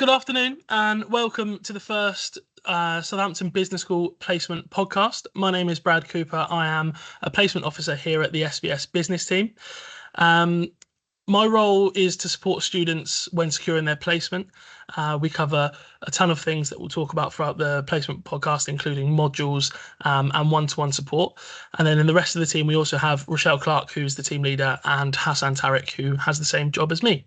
Good afternoon and welcome to the first Southampton Business School Placement Podcast. My name is Brad Cooper. I am a placement officer here at the SBS business team. My role is to support students when securing their placement. We cover a ton of things that we'll talk about throughout the placement podcast, including modules and one-to-one support. And then in the rest of the team, we also have Rochelle Clark, who's the team leader, and Hassan Tariq, who has the same job as me.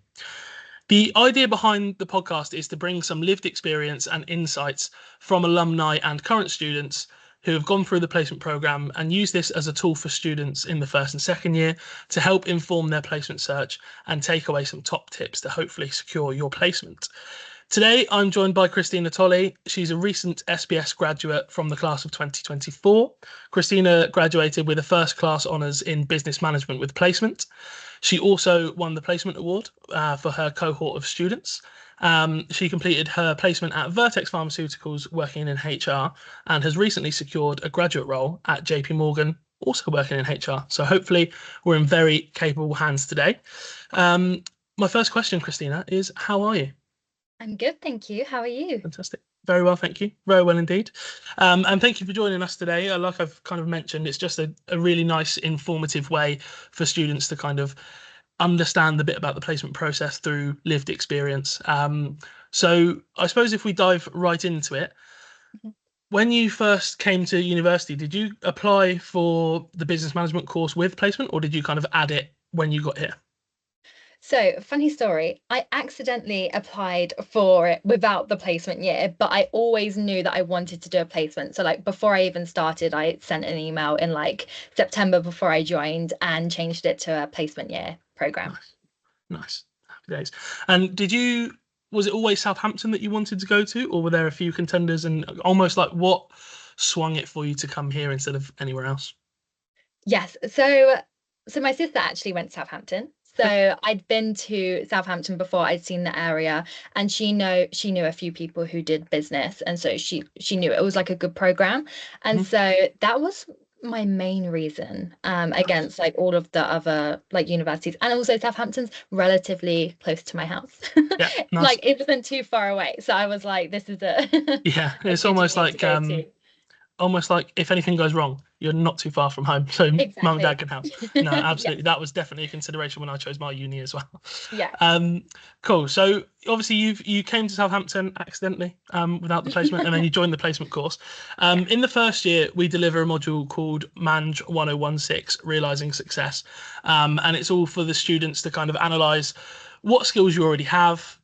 The idea behind the podcast is to bring some lived experience and insights from alumni and current students who have gone through the placement programme and use this as a tool for students in the first and second year to help inform their placement search and take away some top tips to hopefully secure your placement. Today, I'm joined by Christina Tolley. She's a recent SBS graduate from the class of 2024. Christina graduated with a first class honours in business management with placement. She also won the placement award for her cohort of students. She completed her placement at Vertex Pharmaceuticals working in HR and has recently secured a graduate role at JP Morgan, also working in HR. So hopefully we're in very capable hands today. My first question, Christina, is how are you? I'm good, thank you. How are you? Fantastic. Very well, thank you. Very well indeed. And thank you for joining us today. Like I've kind of mentioned, it's just a really nice, informative way for students to kind of understand a bit about the placement process through lived experience. So I suppose if we dive right into it, when you first came to university, did you apply for the business management course with placement, or did you kind of add it when you got here? So, funny story, I accidentally applied for it without the placement year, but I always knew that I wanted to do a placement. So like before I even started, I sent an email in like September before I joined and changed it to a placement year program. Nice. Happy days. And was it always Southampton that you wanted to go to, or were there a few contenders, and almost like what swung it for you to come here instead of anywhere else? Yes. So my sister actually went to Southampton. So I'd been to Southampton before. I'd seen the area, and she knew a few people who did business, and so she knew it was like a good program, and so that was my main reason against like all of the other like universities. And also Southampton's relatively close to my house. Yeah, nice. Like it wasn't too far away, so I was like, this is yeah, it's almost like if anything goes wrong, you're not too far from home, so exactly. Mum and Dad can help. No, absolutely. That was definitely a consideration when I chose my uni as well. Yeah. Cool. So obviously you came to Southampton accidentally without the placement, and then you joined the placement course. In the first year, we deliver a module called Manage 1016, Realising Success, and it's all for the students to kind of analyse what skills you already have,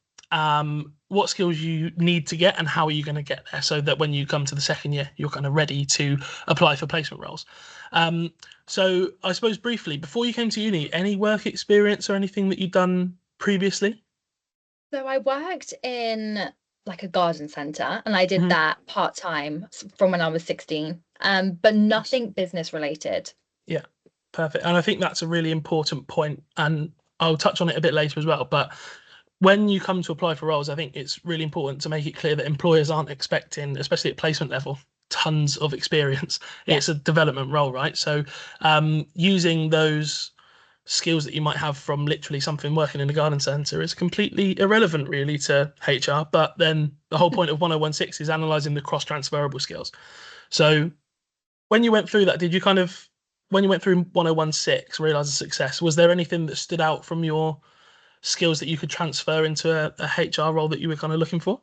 what skills you need to get, and how are you going to get there, so that when you come to the second year, you're kind of ready to apply for placement roles. So I suppose briefly, before you came to uni, any work experience or anything that you'd done previously? So I worked in like a garden centre, and I did that part-time from when I was 16, but nothing business related. Yeah, perfect. And I think that's a really important point, and I'll touch on it a bit later as well, but when you come to apply for roles, I think it's really important to make it clear that employers aren't expecting, especially at placement level, tons of experience. Yeah. It's a development role, right? So using those skills that you might have from literally something working in a garden centre is completely irrelevant really to HR. But then the whole point of 1016 is analysing the cross-transferable skills. So when you went through that, when you went through 1016, Realising Success, was there anything that stood out from your skills that you could transfer into a HR role that you were kind of looking for?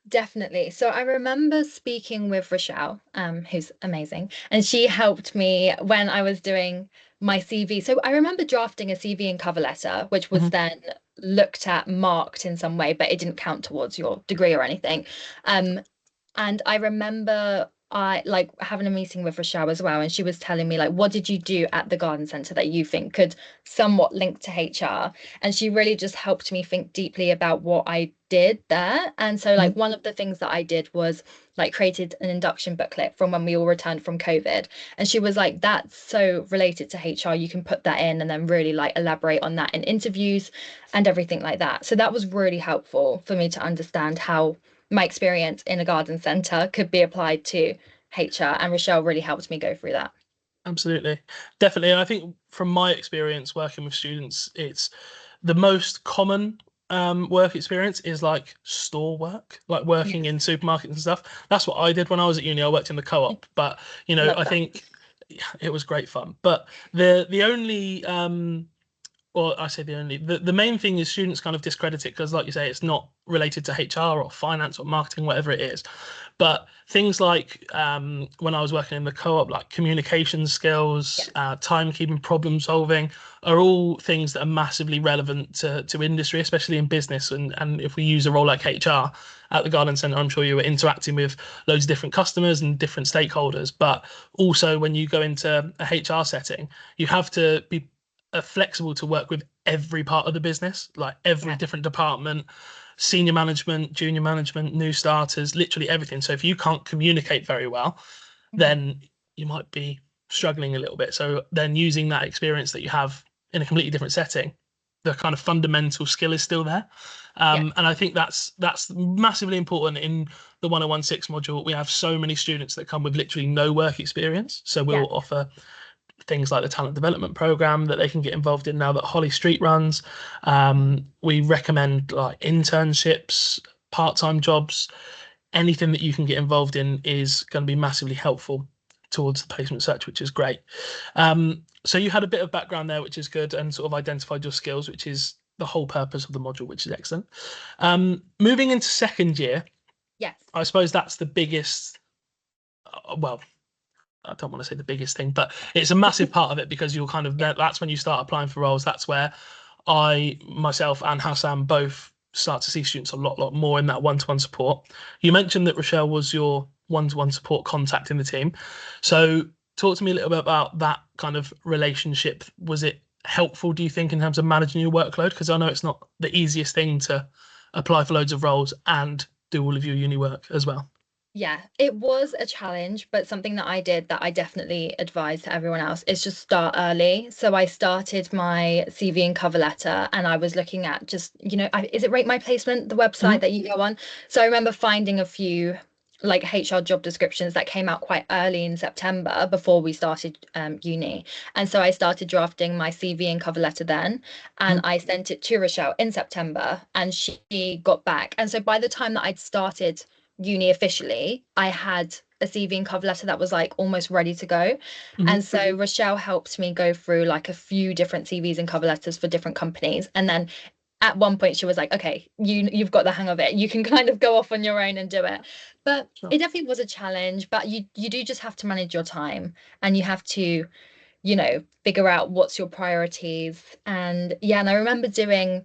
Definitely. So I remember speaking with Rochelle, who's amazing, and she helped me when I was doing my CV. So I remember drafting a CV and cover letter, which was then looked at, marked in some way, but it didn't count towards your degree or anything. And I remember I like having a meeting with Rochelle as well, and she was telling me like, what did you do at the garden centre that you think could somewhat link to HR? And she really just helped me think deeply about what I did there. And so like one of the things that I did was like created an induction booklet from when we all returned from COVID, and she was like, that's so related to HR, you can put that in and then really like elaborate on that in interviews and everything like that. So that was really helpful for me to understand how my experience in a garden centre could be applied to HR, and Rochelle really helped me go through that. Absolutely, definitely. And I think from my experience working with students, it's the most common work experience is like store work, like working in supermarkets and stuff. That's what I did when I was at uni. I worked in the co-op, but Love I that. think it was great fun. But the only or I say the main thing is students kind of discredit it because, like you say, it's not related to HR or finance or marketing, whatever it is. But things like when I was working in the co-op, like communication skills, timekeeping, problem solving, are all things that are massively relevant to industry, especially in business. And if we use a role like HR at the Garden Centre, I'm sure you were interacting with loads of different customers and different stakeholders. But also when you go into a HR setting, you have to be flexible to work with every part of the business, like every different department, senior management, junior management, new starters, literally everything. So if you can't communicate very well, then you might be struggling a little bit. So then using that experience that you have in a completely different setting, the kind of fundamental skill is still there. And I think that's massively important in the 1016 module. We have so many students that come with literally no work experience. So we'll offer things like the talent development program that they can get involved in now that Holly Street runs. We recommend like internships, part-time jobs, anything that you can get involved in is going to be massively helpful towards the placement search, which is great. So you had a bit of background there, which is good, and sort of identified your skills, which is the whole purpose of the module, which is excellent. Moving into second year, I suppose that's the biggest, well, I don't want to say the biggest thing, but it's a massive part of it because you're kind of that's when you start applying for roles. That's where I, myself, and Hassan both start to see students a lot more in that one-to-one support. You mentioned that Rochelle was your one-to-one support contact in the team. So talk to me a little bit about that kind of relationship. Was it helpful, do you think, in terms of managing your workload? Because I know it's not the easiest thing to apply for loads of roles and do all of your uni work as well. Yeah, it was a challenge, but something that I did that I definitely advise to everyone else is just start early. So I started my CV and cover letter, and I was looking at just, is it Rate My Placement, the website that you go on? So I remember finding a few like HR job descriptions that came out quite early in September before we started uni. And so I started drafting my CV and cover letter then, and I sent it to Rochelle in September, and she got back. And so by the time that I'd started uni officially, I had a CV and cover letter that was like almost ready to go. And so Rochelle helped me go through like a few different CVs and cover letters for different companies. And then at one point she was like, okay, you've got the hang of it. You can kind of go off on your own and do it. But it definitely was a challenge, but you do just have to manage your time, and you have to, figure out what's your priorities. And I remember doing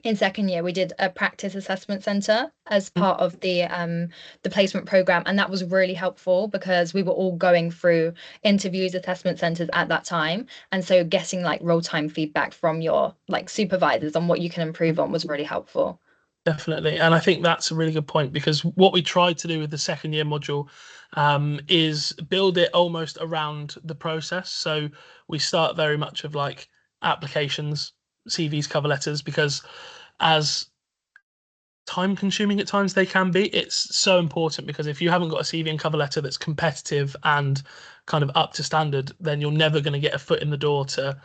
in second year, we did a practice assessment center as part of the placement program, and that was really helpful because we were all going through interviews, assessment centers at that time, and so getting like real-time feedback from your like supervisors on what you can improve on was really helpful. Definitely. And I think that's a really good point because what we tried to do with the second year module is build it almost around the process. So we start very much of like applications, CVs, cover letters, because as time consuming at times they can be, it's so important because if you haven't got a CV and cover letter that's competitive and kind of up to standard, then you're never going to get a foot in the door to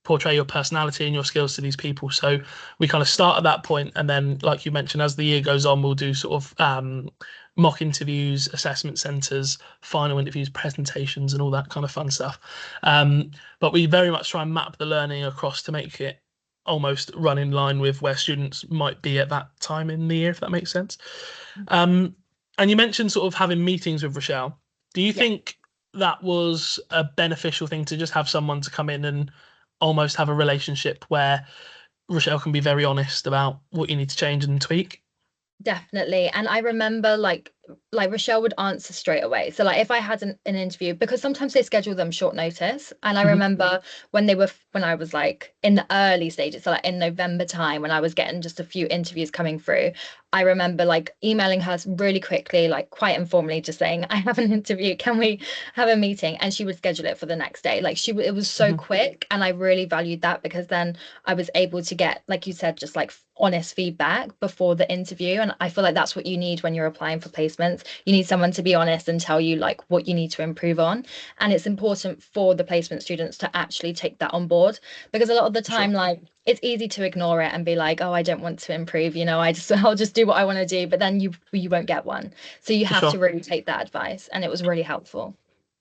portray your personality and your skills to these people. So we kind of start at that point, and then, like you mentioned, as the year goes on, we'll do sort of mock interviews, assessment centres, final interviews, presentations, and all that kind of fun stuff. But we very much try and map the learning across to make it almost run in line with where students might be at that time in the year, if that makes sense. And you mentioned sort of having meetings with Rochelle. Do you think that was a beneficial thing to just have someone to come in and almost have a relationship where Rochelle can be very honest about what you need to change and tweak? Definitely. And I remember like Rochelle would answer straight away. So like if I had an interview, because sometimes they schedule them short notice. And I remember when I was like in the early stages, so like in November time when I was getting just a few interviews coming through, I remember like emailing her really quickly, like quite informally, just saying, I have an interview, can we have a meeting? And she would schedule it for the next day. Like it was so quick, and I really valued that because then I was able to get, like you said, just like honest feedback before the interview. And I feel like that's what you need when you're applying for placement placements, you need someone to be honest and tell you like what you need to improve on. And it's important for the placement students to actually take that on board, because a lot of the time, like, it's easy to ignore it and be like, oh, I don't want to improve, I'll just do what I want to do, but then you won't get one. So you have to really take that advice, and it was really helpful.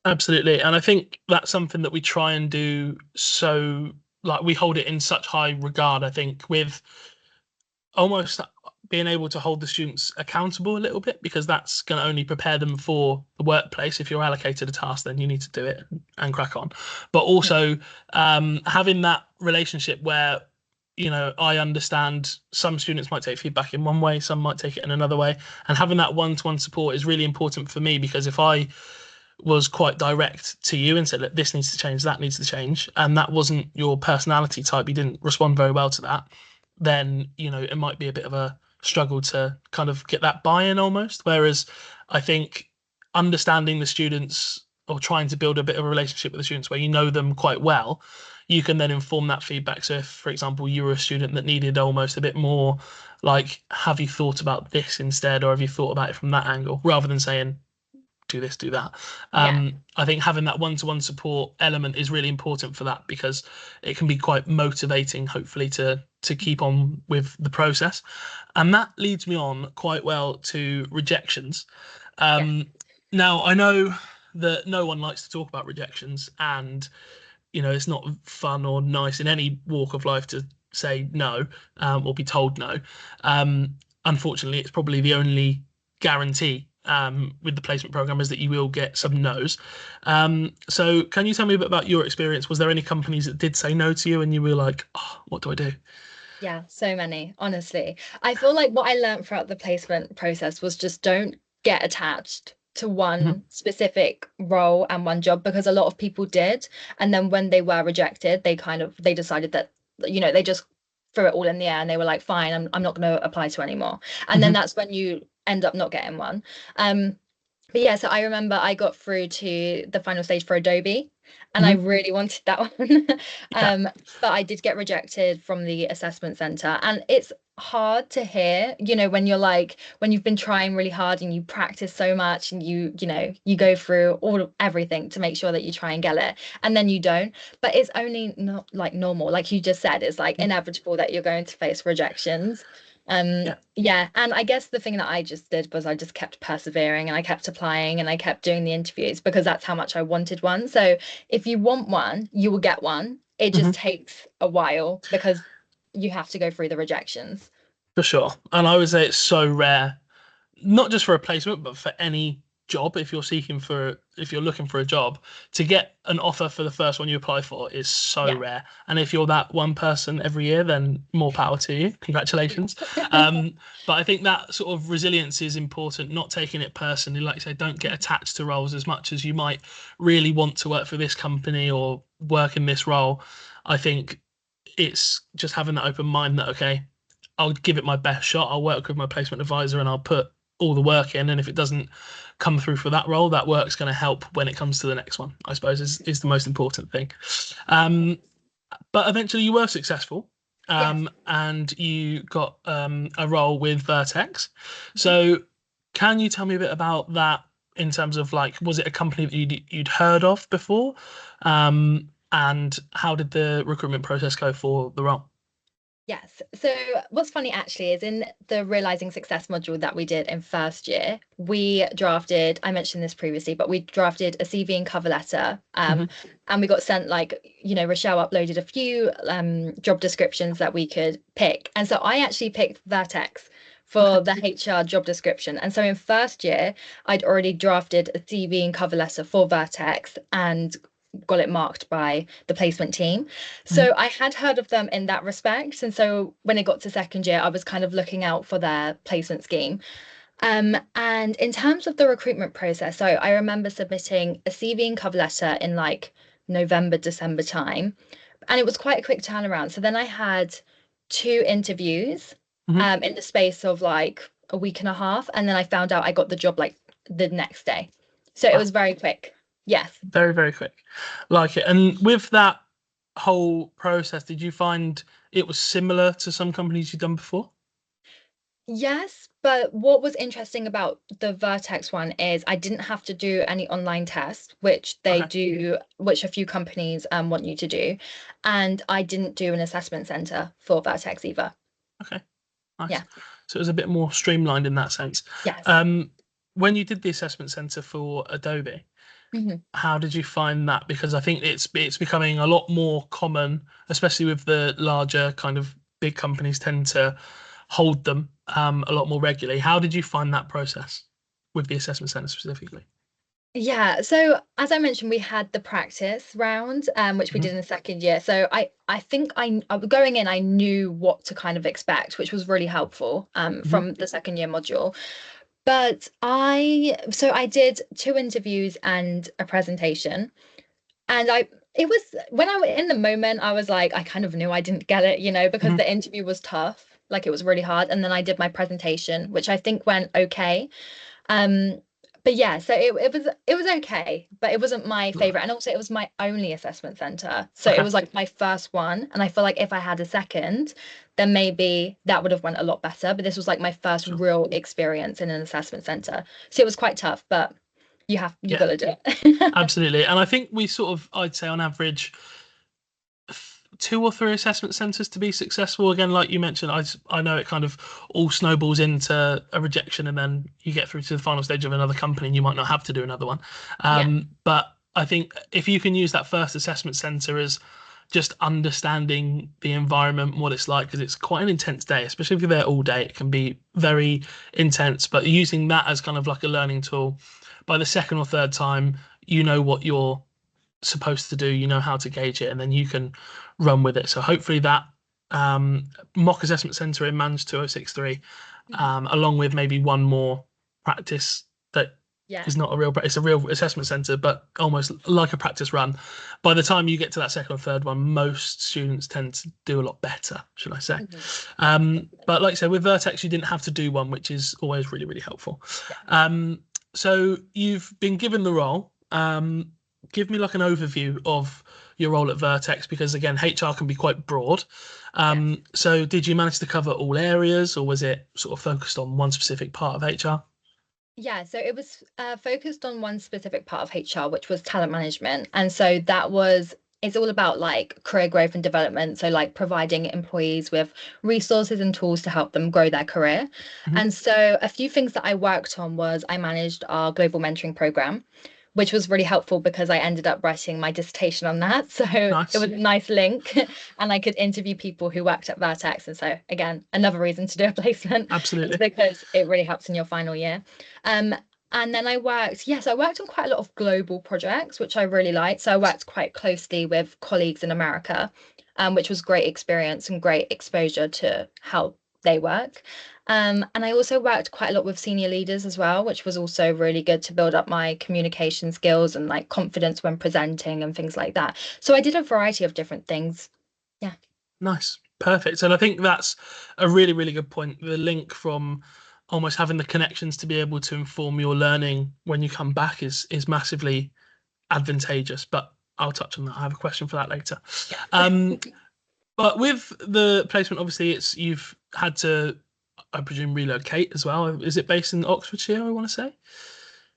Absolutely. And I think that's something that we try and do. So, like, we hold it in such high regard, I think, with almost being able to hold the students accountable a little bit, because that's going to only prepare them for the workplace. If you're allocated a task, then you need to do it and crack on. But also having that relationship where, I understand some students might take feedback in one way, some might take it in another way. And having that one-to-one support is really important for me, because if I was quite direct to you and said, look, this needs to change, that needs to change, and that wasn't your personality type, you didn't respond very well to that, then, it might be a bit of a struggle to kind of get that buy-in almost. Whereas I think understanding the students, or trying to build a bit of a relationship with the students where you know them quite well, you can then inform that feedback. So if, for example, you were a student that needed almost a bit more like, have you thought about this instead, or have you thought about it from that angle, rather than saying, do this, do that. I think having that one-to-one support element is really important for that, because it can be quite motivating, hopefully, to keep on with the process. And that leads me on quite well to rejections. Now, I know that no one likes to talk about rejections, and it's not fun or nice in any walk of life to say no, or be told no. Unfortunately, it's probably the only guarantee with the placement program, is that you will get some no's. So can you tell me a bit about your experience? Was there any companies that did say no to you and you were like, oh, what do I do? Yeah, so many, honestly. I feel like what I learned throughout the placement process was just don't get attached to one specific role and one job, because a lot of people did. And then when they were rejected, they decided that, they just threw it all in the air and they were like, fine, I'm not going to apply to anymore. And then that's when you end up not getting one. But yeah, so I remember I got through to the final stage for Adobe, and I really wanted that one. But I did get rejected from the assessment center, and it's hard to hear, when you've been trying really hard and you practice so much, and you go through everything to make sure that you try and get it, and then you don't. But it's only not like normal, like you just said, it's like inevitable that you're going to face rejections. Yeah, and I guess the thing that I just did was I just kept persevering, and I kept applying, and I kept doing the interviews, because that's how much I wanted one. So if you want one, you will get one. It just takes a while, because you have to go through the rejections. For sure. And I would say it's so rare, not just for a placement, but for any job. If you're looking for a job, to get an offer for the first one you apply for is so rare. And if you're that one person every year, then more power to you. Congratulations. But I think that sort of resilience is important, not taking it personally. Like I say, don't get attached to roles as much as you might really want to work for this company or work in this role. I think it's just having that open mind that, okay, I'll give it my best shot. I'll work with my placement advisor and I'll put all the work in. And if it doesn't come through for that role, that work's going to help when it comes to the next one, I suppose, is the most important thing. But eventually you were successful, and you got a role with Vertex. So can you tell me a bit about that, in terms of, like, was it a company that you'd heard of before? And how did the recruitment process go for the role? Yes. So what's funny actually is, in the Realizing Success module that we did in first year, we drafted, I mentioned this previously, but we drafted a CV and cover letter. And we got sent, like, Rochelle uploaded a few job descriptions that we could pick. And so I actually picked Vertex for the HR job description. And so in first year, I'd already drafted a CV and cover letter for Vertex and got it marked by the placement team. So I had heard of them in that respect. And so when it got to second year, I was kind of looking out for their placement scheme. And in terms of the recruitment process, so I remember submitting a CV and cover letter in like November, December time. And it was quite a quick turnaround. So then I had 2 interviews in the space of like a week and a half. And then I found out I got the job like the next day. So it was very quick. Yes. Very, very quick. Like it. And with that whole process, did you find it was similar to some companies you've done before? Yes, But what was interesting about the Vertex one is I didn't have to do any online tests, which they Okay. do, which a few companies want you to do. And I didn't do an assessment center for Vertex either. Okay. Nice. Yeah. So it was a bit more streamlined in that sense. Yes. When you did the assessment center for Adobe, Mhm. how did you find that? Because I think it's becoming a lot more common, especially with the larger kind of big companies tend to hold them a lot more regularly. How did you find that process with the assessment center specifically? Yeah, so as I mentioned, we had the practice round, which we Hmm. did in the second year. So I think going in, I knew what to kind of expect, which was really helpful Hmm. from the second year module. But I did two interviews and a presentation, and it was when I was in the moment, I was like, I kind of knew I didn't get it, because Hmm. the interview was tough, like it was really hard, and then I did my presentation, which I think went okay. Um, but yeah, so it was okay, but it wasn't my favorite. And also it was my only assessment center. So it Okay. was like my first one. And I feel like if I had a second, then maybe that would have went a lot better. But this was like my first Sure. real experience in an assessment center. So it was quite tough, but you got Yeah, to do it. absolutely. And I think we sort of, I'd say on average, two or three assessment centers to be successful. Again, like you mentioned, I know it kind of all snowballs into a rejection, and then you get through to the final stage of another company, and you might not have to do another one. Yeah. But I think if you can use that first assessment center as just understanding the environment, what it's like, because it's quite an intense day, especially if you're there all day, it can be very intense. But using that as kind of like a learning tool, by the second or third time, you know what you're supposed to do, you know how to gauge it, and then you can run with it. So hopefully that mock assessment center in Manage 2063, Mhm. along with maybe one more practice that Yeah. is not a real, it's a real assessment center, but almost like a practice run. By the time you get to that second or third one, most students tend to do a lot better, should I say. Mhm. But like I said, with Vertex, you didn't have to do one, which is always really, really helpful. Yeah. So you've been given the role. Give me like an overview of your role at Vertex, because again, HR can be quite broad. Yes. So did you manage to cover all areas, or was it sort of focused on one specific part of HR? Yeah, so it was focused on one specific part of HR, which was talent management. And so it's all about like career growth and development. So, like providing employees with resources and tools to help them grow their career. Hmm. And so, a few things that I worked on was I managed our global mentoring program, which was really helpful because I ended up writing my dissertation on that. So, it Nice. was a nice link, and I could interview people who worked at Vertex. And so, again, another reason to do a placement is Absolutely. because it really helps in your final year. Um, and then I worked on quite a lot of global projects, which I really liked. So I worked quite closely with colleagues in America, which was great experience and great exposure to how they work. And I also worked quite a lot with senior leaders as well, which was also really good to build up my communication skills and like confidence when presenting and things like that. So I did a variety of different things. Yeah. Nice. Perfect. And I think that's a really, really good point. The link from almost having the connections to be able to inform your learning when you come back is massively advantageous. But I'll touch on that. I have a question for that later. Yes. Um, but with the placement, obviously, it's you've had to, I presume, relocate as well. Is it based in Oxfordshire, I want to say?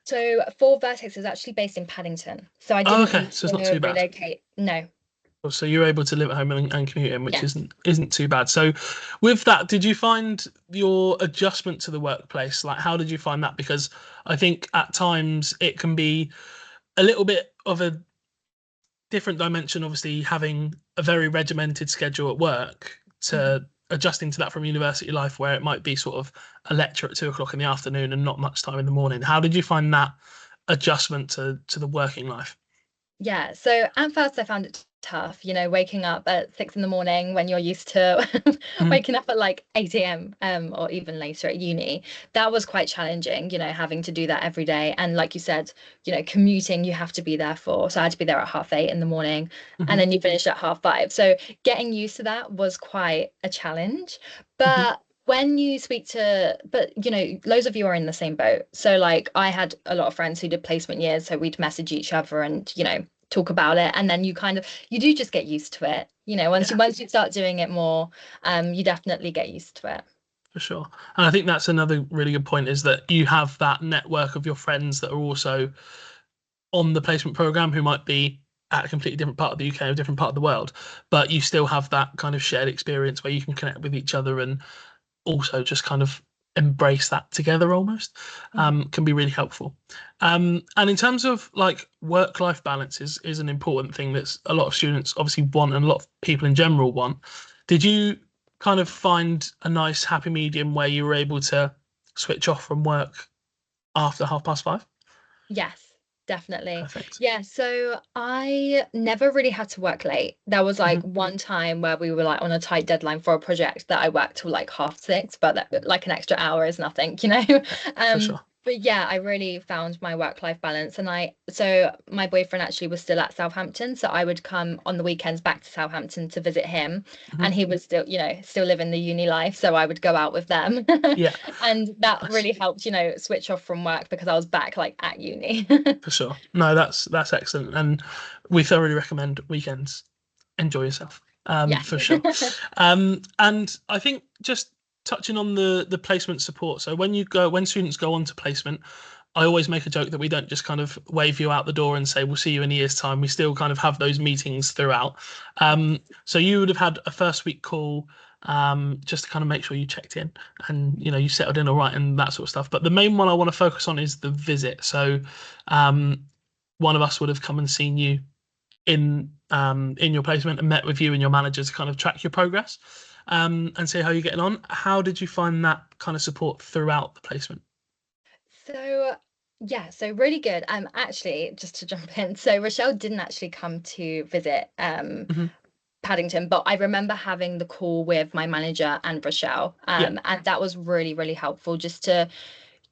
So for Vertex, it's actually based in Paddington. So I Oh, didn't okay. need So it's not to too bad. relocate. No. So you're able to live at home and commute in, which Yes. isn't too bad. So with that, did you find your adjustment to the workplace? Like, how did you find that? Because I think at times it can be a little bit of a different dimension, obviously having a very regimented schedule at work Mhm. to adjusting to that from university life, where it might be sort of a lecture at 2 o'clock in the afternoon and not much time in the morning. How did you find that adjustment to the working life? Yeah, so at first I found it tough, waking up at 6 in the morning when you're used to Mhm. waking up at like 8 a.m. Or even later at uni. That was quite challenging, having to do that every day. And like you said, commuting you have to be there for. So I had to be there at 8:30 in the morning, and Mhm. then you finish at 5:30. So getting used to that was quite a challenge. Mhm. But but loads of you are in the same boat. So like I had a lot of friends who did placement years, so we'd message each other and talk about it, and then you do just get used to it. Once Yeah. you start doing it more, you definitely get used to it. For sure. And I think that's another really good point, is that you have that network of your friends that are also on the placement program, who might be at a completely different part of the UK or a different part of the world, but you still have that kind of shared experience where you can connect with each other and also just kind of embrace that together almost. Can be really helpful. And in terms of like work-life balance is an important thing that's a lot of students obviously want, and a lot of people in general want. Did you kind of find a nice happy medium where you were able to switch off from work after 5:30? Yes, definitely. Perfect. Yeah, so I never really had to work late. There was like Hmm. one time where we were like on a tight deadline for a project that I worked till like 6:30, but that, like an extra hour is nothing, you know? For Um, sure. but yeah, I really found my work-life balance. And so my boyfriend actually was still at Southampton, so I would come on the weekends back to Southampton to visit him, Hmm. and he was still, still living the uni life, so I would go out with them. Yeah, And that nice. really helped, switch off from work because I was back like at uni. For sure. No, that's excellent, and we thoroughly recommend weekends. Enjoy yourself, Yes. for sure. And I think just touching on the placement support. So when students go on to placement, I always make a joke that we don't just kind of wave you out the door and say we'll see you in a year's time. We still kind of have those meetings throughout. So you would have had a first week call, just to kind of make sure you checked in and you settled in all right and that sort of stuff. But the main one I want to focus on is the visit. So um, one of us would have come and seen you in your placement and met with you and your manager to kind of track your progress, and see how you're getting on. How did you find that kind of support throughout the placement? So yeah, so really good. Actually, just to jump in, so Rochelle didn't actually come to visit Hmm. Paddington, but I remember having the call with my manager and Rochelle, Yeah, and that was really, really helpful just to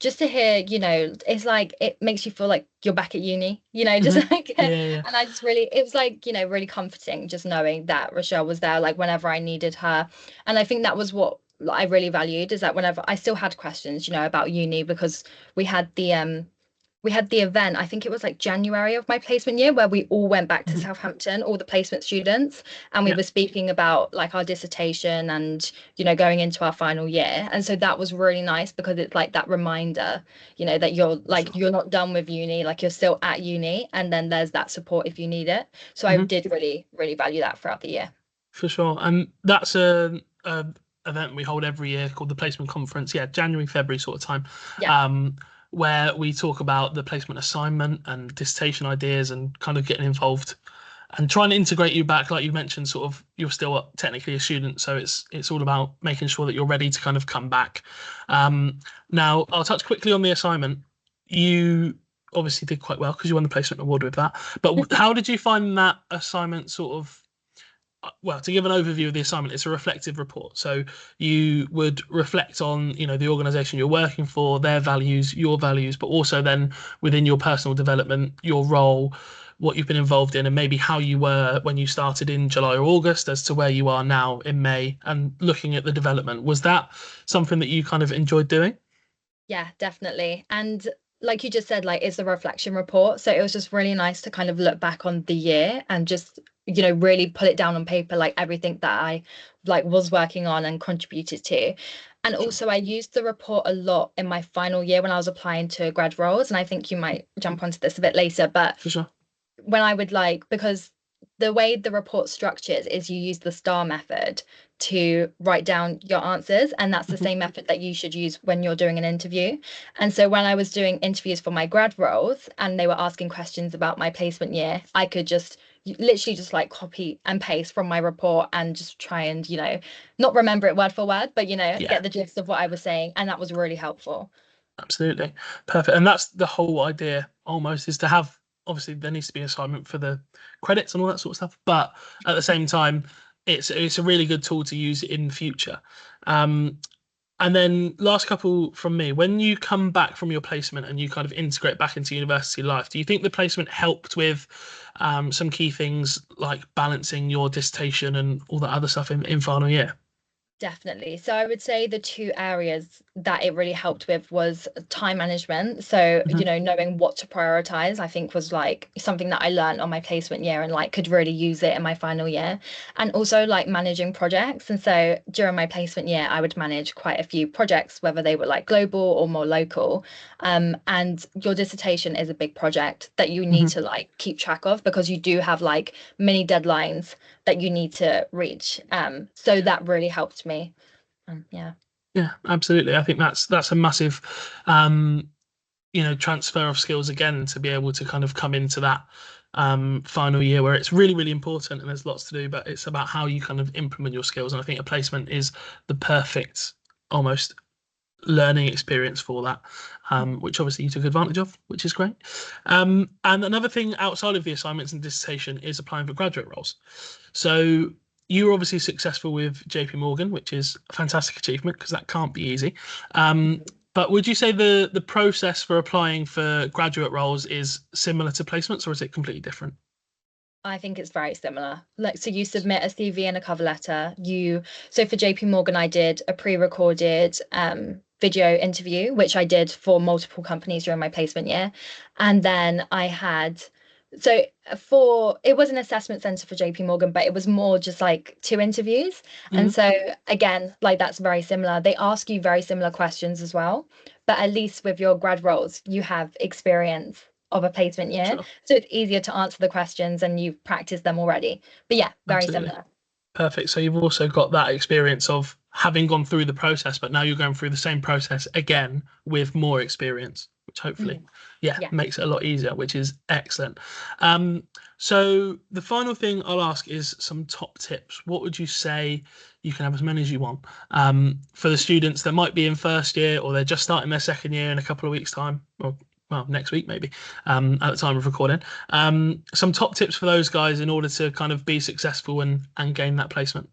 hear, it's like it makes you feel like you're back at uni, just hmm, like, yeah, yeah, yeah. and I just really, it was like, really comforting just knowing that Rochelle was there, like whenever I needed her. And I think that was what I really valued, is that whenever I still had questions, about uni, because we had the event, I think it was like January of my placement year, where we all went back to Mhm. Southampton, all the placement students, and we Yeah, were speaking about like our dissertation and, going into our final year. And so that was really nice because it's like that reminder, that you're for like, sure. you're not done with uni, like you're still at uni, and then there's that support if you need it. So I Hmm. did really, really value that throughout the year. For sure. And that's a event we hold every year called the Placement Conference. Yeah, January, February sort of time, Yeah. um, where we talk about the placement assignment and dissertation ideas and kind of getting involved and trying to integrate you back, like you mentioned. Sort of, you're still technically a student, so it's all about making sure that you're ready to kind of come back. Now, I'll touch quickly on the assignment. You obviously did quite well because you won the placement award with that. But how did you find that assignment sort of? Well, to give an overview of the assignment, it's a reflective report. So you would reflect on, the organization you're working for, their values, your values, but also then within your personal development, your role, what you've been involved in, and maybe how you were when you started in July or August as to where you are now in May, and looking at the development. Was that something that you kind of enjoyed doing? Yeah, definitely. And like you just said, like it's a reflection report. So it was just really nice to kind of look back on the year and just, really put it down on paper, like everything that I like was working on and contributed to. And Sure. also I used the report a lot in my final year when I was applying to grad roles. And I think you might jump onto this a bit later, but For sure. when I would like, because the way the report structures is you use the STAR method to write down your answers. And that's the Mhm. same method that you should use when you're doing an interview. And so when I was doing interviews for my grad roles and they were asking questions about my placement year, I could just literally just like copy and paste from my report and just try and, not remember it word for word, but, Yeah. get the gist of what I was saying. And that was really helpful. Absolutely. Perfect. And that's the whole idea almost, is to have, obviously there needs to be assignment for the credits and all that sort of stuff, but at the same time it's a really good tool to use in future. Um, and then last couple from me, when you come back from your placement and you kind of integrate back into university life, do you think the placement helped with some key things like balancing your dissertation and all that other stuff in final year? Definitely. So I would say the two areas that it really helped with was time management. So, Hmm. knowing what to prioritize, I think was like something that I learned on my placement year and like could really use it in my final year. And also like managing projects. And so during my placement year, I would manage quite a few projects, whether they were like global or more local. And your dissertation is a big project that you need Hmm. to like keep track of because you do have like many deadlines that you need to reach. So that really helped me. Yeah. Yeah, absolutely. I think that's a massive, transfer of skills again to be able to kind of come into that final year where it's really, really important and there's lots to do, but it's about how you kind of implement your skills. And I think a placement is the perfect, almost learning experience for that, which obviously you took advantage of, which is great. And another thing outside of the assignments and dissertation is applying for graduate roles. So you were obviously successful with JP Morgan, which is a fantastic achievement because that can't be easy. But would you say the process for applying for graduate roles is similar to placements, or is it completely different? I think it's very similar. Like, so you submit a CV and a cover letter. So for JP Morgan, I did a pre-recorded video interview, which I did for multiple companies during my placement year. And then so it was an assessment center for JP Morgan, but it was more just like two interviews. And Hmm. so again, like that's very similar. They ask you very similar questions as well, but at least with your grad roles, you have experience of a placement year. Sure, So it's easier to answer the questions and you've practiced them already. But yeah, very absolutely. similar. Perfect. So you've also got that experience of having gone through the process, but now you're going through the same process again with more experience, which hopefully, Mhm. yeah, Yeah. makes it a lot easier, which is excellent. Um, so the final thing I'll ask is some top tips. What would you say? You can have as many as you want, for the students that might be in first year or they're just starting their second year in a couple of weeks' time, or well, next week maybe, at the time of recording. Some top tips for those guys in order to kind of be successful and gain that placement.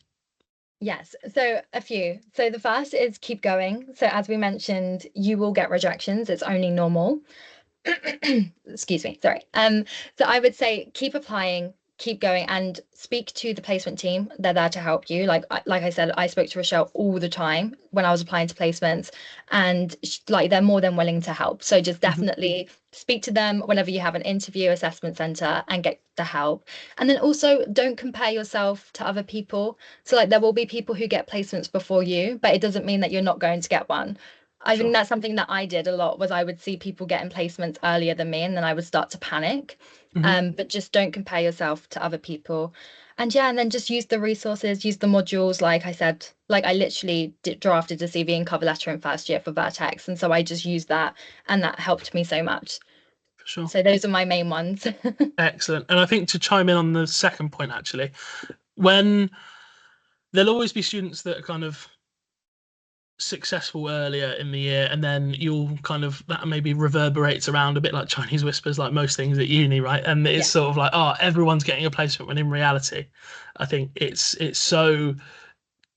Yes. So a few. So the first is keep going. So as we mentioned, you will get rejections. It's only normal. Excuse me, sorry. So I would say keep applying, keep going, and speak to the placement team. They're there to help you. Like I said, I spoke to Rochelle all the time when I was applying to placements, and like they're more than willing to help. So just Hmm. definitely speak to them whenever you have an interview, assessment center, and get the help. And then also don't compare yourself to other people. So like there will be people who get placements before you, but it doesn't mean that you're not going to get one. I think Sure. that's something that I did a lot was I would see people getting placements earlier than me and then I would start to panic. Hmm. But just don't compare yourself to other people. And yeah, and then just use the resources, use the modules. Like I said, like I literally drafted a CV and cover letter in first year for Vertex. And so I just used that and that helped me so much. For sure. So those are my main ones. Excellent. And I think to chime in on the second point, actually, when there'll always be students that are kind of successful earlier in the year, and then you'll kind of that maybe reverberates around a bit like Chinese whispers, like most things at uni, right? And it's Yeah, sort of like, oh, everyone's getting a placement, when in reality, I think it's so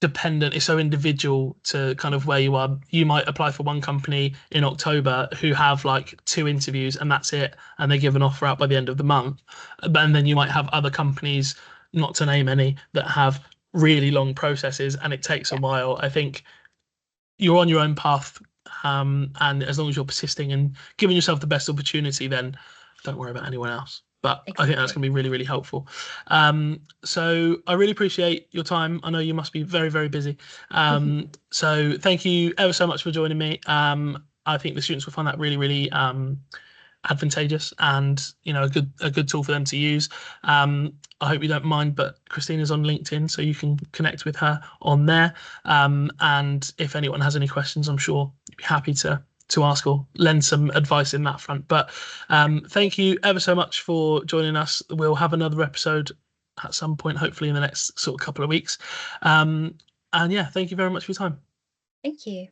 dependent, it's so individual to kind of where you are. You might apply for one company in October who have like two interviews and that's it, and they give an offer out by the end of the month. And then you might have other companies, not to name any, that have really long processes and it takes a yeah, while. I think you're on your own path, and as long as you're persisting and giving yourself the best opportunity, then don't worry about anyone else. But I think that's exactly. going to be really, really helpful. So I really appreciate your time. I know you must be very, very busy. So thank you ever so much for joining me. I think the students will find that really, really advantageous and a good tool for them to use. I hope you don't mind, but Christina's on LinkedIn, so you can connect with her on there. And if anyone has any questions, I'm sure you'd be happy to ask or lend some advice in that front. But thank you ever so much for joining us. We'll have another episode at some point, hopefully in the next sort of couple of weeks. And yeah, thank you very much for your time. Thank you.